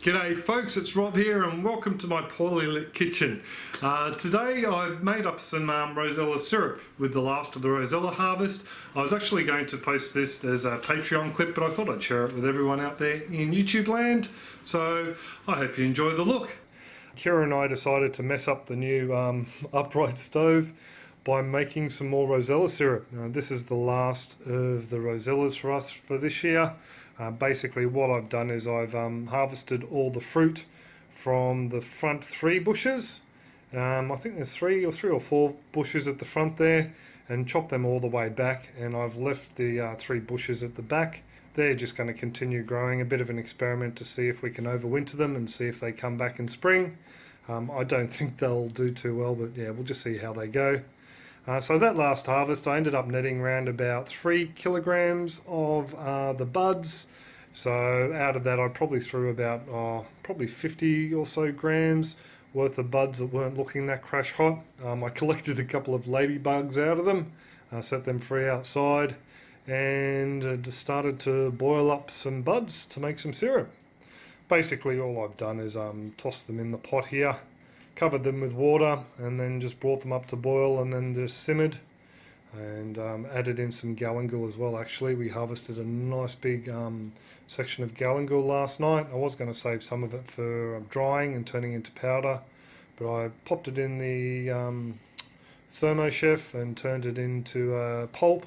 G'day folks, it's Rob here and welcome to my poorly lit kitchen. Today I've made up some Rosella syrup with the last of the Rosella harvest. I was actually going to post this as a Patreon clip, but I thought I'd share it with everyone out there in YouTube land. So I hope you enjoy the look. Kira and I decided to mess up the new upright stove by making some more Rosella syrup. This is the last of the Rosellas for us for this year. Basically what I've done is I've harvested all the fruit from the front 3 bushes. I think there's three or four bushes at the front there, and chopped them all the way back, and I've left the 3 bushes at the back. They're just going to continue growing, a bit of an experiment to see if we can overwinter them and see if they come back in spring. I don't think they'll do too well, but yeah, we'll just see how they go. So that last harvest I ended up netting around about 3 kilograms of the buds. So out of that I probably threw about probably 50 or so grams worth of buds that weren't looking that crash hot. I collected a couple of ladybugs out of them, set them free outside, and just started to boil up some buds to make some syrup. Basically all I've done is tossed them in the pot here, covered them with water, and then just brought them up to boil and then just simmered, and added in some galangal as well. Actually, we harvested a nice big section of galangal last night. I was going to save some of it for drying and turning into powder, but I popped it in the thermochef and turned it into a pulp.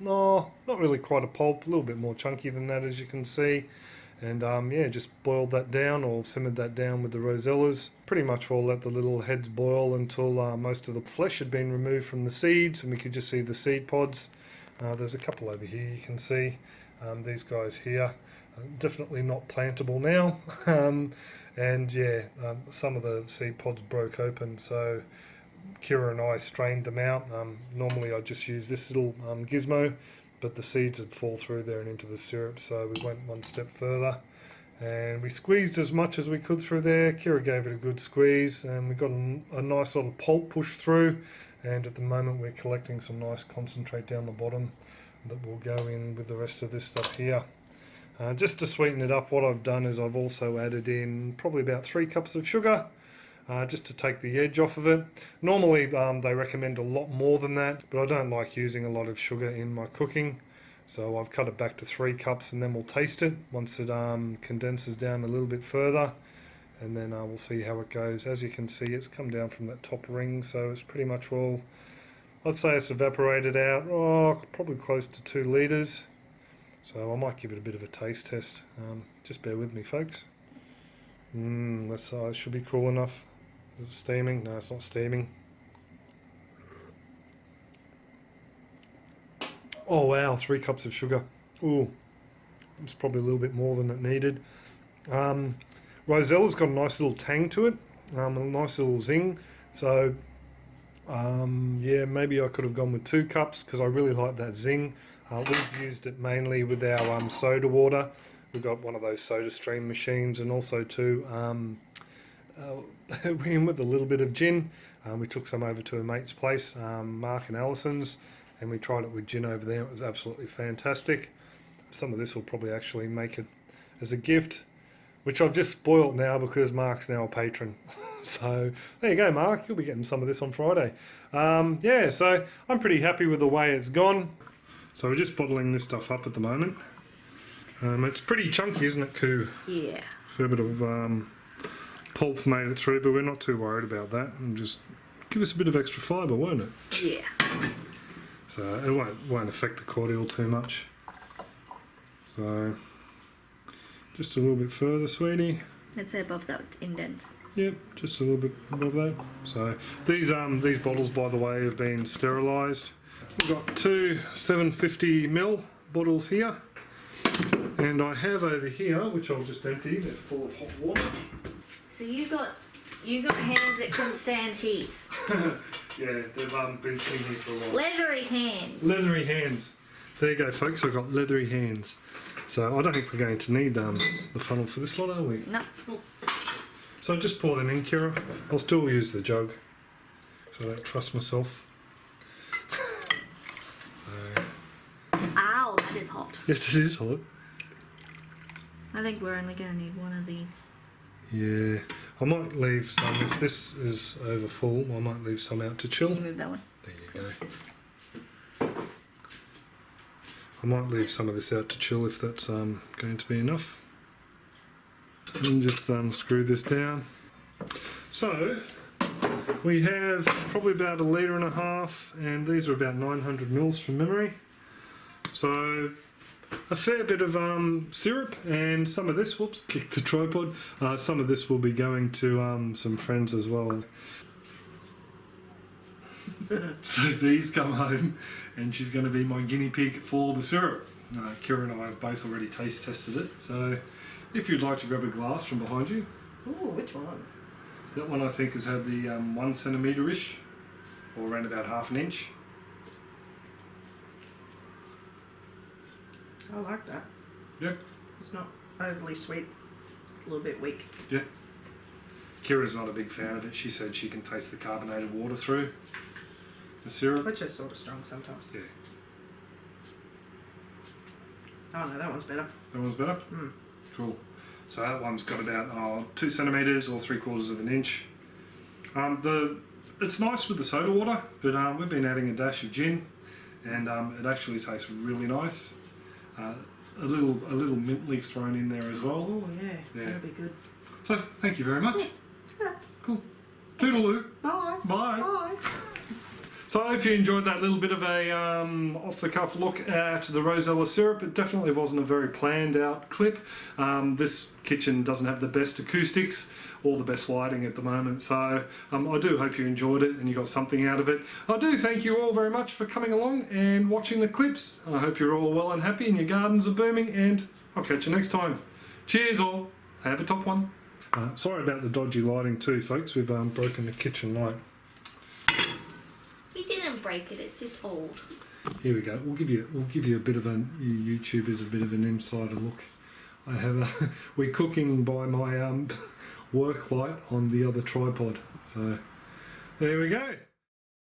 No, not really quite a pulp, a little bit more chunky than that, as you can see. And yeah, just boiled that down or simmered that down with the Rosellas. Pretty much we'll let the little heads boil until most of the flesh had been removed from the seeds and we could just see the seed pods. There's a couple over here you can see. These guys here, definitely not plantable now. And yeah, some of the seed pods broke open, so Kira and I strained them out. Normally I just use this little gizmo, but the seeds would fall through there and into the syrup, so we went one step further and we squeezed as much as we could through there. Kira gave it a good squeeze and we got a nice little pulp push through, and at the moment we're collecting some nice concentrate down the bottom that will go in with the rest of this stuff here. Just to sweeten it up, what I've done is I've also added in probably about 3 cups of sugar, just to take the edge off of it. Normally they recommend a lot more than that, but I don't like using a lot of sugar in my cooking, so I've cut it back to 3 cups, and then we'll taste it once it condenses down a little bit further, and then we'll see how it goes. As you can see, it's come down from that top ring, so it's pretty much all, I'd say it's evaporated out, probably close to 2 litres, so I might give it a bit of a taste test. Just bear with me folks. It should be cool enough. Is it steaming? No, it's not steaming. Oh wow, 3 cups of sugar. Ooh, it's probably a little bit more than it needed. Rosella's got a nice little tang to it, a nice little zing. So yeah, maybe I could have gone with 2 cups because I really like that zing. We've used it mainly with our soda water. We've got one of those soda stream machines, and also too with a little bit of gin. We took some over to a mate's place, Mark and Alison's, and we tried it with gin over there. It was absolutely fantastic. Some of this will probably actually make it as a gift, which I've just spoilt now because Mark's now a patron. So there you go, Mark, you'll be getting some of this on Friday. Yeah, so I'm pretty happy with the way it's gone. So we're just bottling this stuff up at the moment. It's pretty chunky, isn't it, Koo? Yeah. Fair bit of pulp made it through, but we're not too worried about that. And just give us a bit of extra fibre, won't it? Yeah. So it won't affect the cordial too much. So just a little bit further, sweetie. Let's say above that indents. Yep, just a little bit above that. So these bottles, by the way, have been sterilised. We've got 2 750ml bottles here. And I have over here, which I'll just empty, they're full of hot water. So you got hands that can stand heat. Yeah, they've been sitting here for a while. Leathery hands. Leathery hands. There you go, folks, I've got leathery hands. So I don't think we're going to need the funnel for this lot, are we? No. Cool. So just pour them in, Kira. I'll still use the jug, so I don't trust myself. Ow, that is hot. Yes, it is hot. I think we're only going to need one of these. Yeah, I might leave some, if this is over full, I might leave some out to chill. Can you move that one? There you go. I might leave some of this out to chill if that's going to be enough. And just screw this down. So, we have probably about 1.5 litres, and these are about 900 mils from memory. So, a fair bit of syrup, and some of this, whoops, kicked the tripod, some of this will be going to some friends as well. So Bee's come home and she's going to be my guinea pig for the syrup. Kira and I have both already taste tested it, so if you'd like to grab a glass from behind you. Ooh, which one? That one I think has had the 1 centimetre-ish, or around about 1/2 inch. I like that. Yeah. It's not overly sweet, a little bit weak. Yeah. Kira's not a big fan of it. She said she can taste the carbonated water through the syrup. Which is sort of strong sometimes. Yeah. Oh no, that one's better. That one's better? Mm. Cool. So that one's got about 2 centimetres or 3/4 of an inch. It's nice with the soda water, but we've been adding a dash of gin, and it actually tastes really nice. A little mint leaf thrown in there as well. Oh yeah, Yeah. that'll be good. So thank you very much. Yes. Yeah. Cool. Toodaloo. Bye. Bye. Bye. So I hope you enjoyed that little bit of a off-the-cuff look at the Rosella syrup. It definitely wasn't a very planned-out clip. This kitchen doesn't have the best acoustics or the best lighting at the moment, so I do hope you enjoyed it and you got something out of it. I do thank you all very much for coming along and watching the clips. I hope you're all well and happy and your gardens are booming, and I'll catch you next time. Cheers all. Have a top one. Sorry about the dodgy lighting too, folks. We've broken the kitchen light. We didn't break it. It's just old. Here we go. We'll give you a bit of you YouTubers a bit of an insider look. I have we're cooking by my work light on the other tripod. So there we go.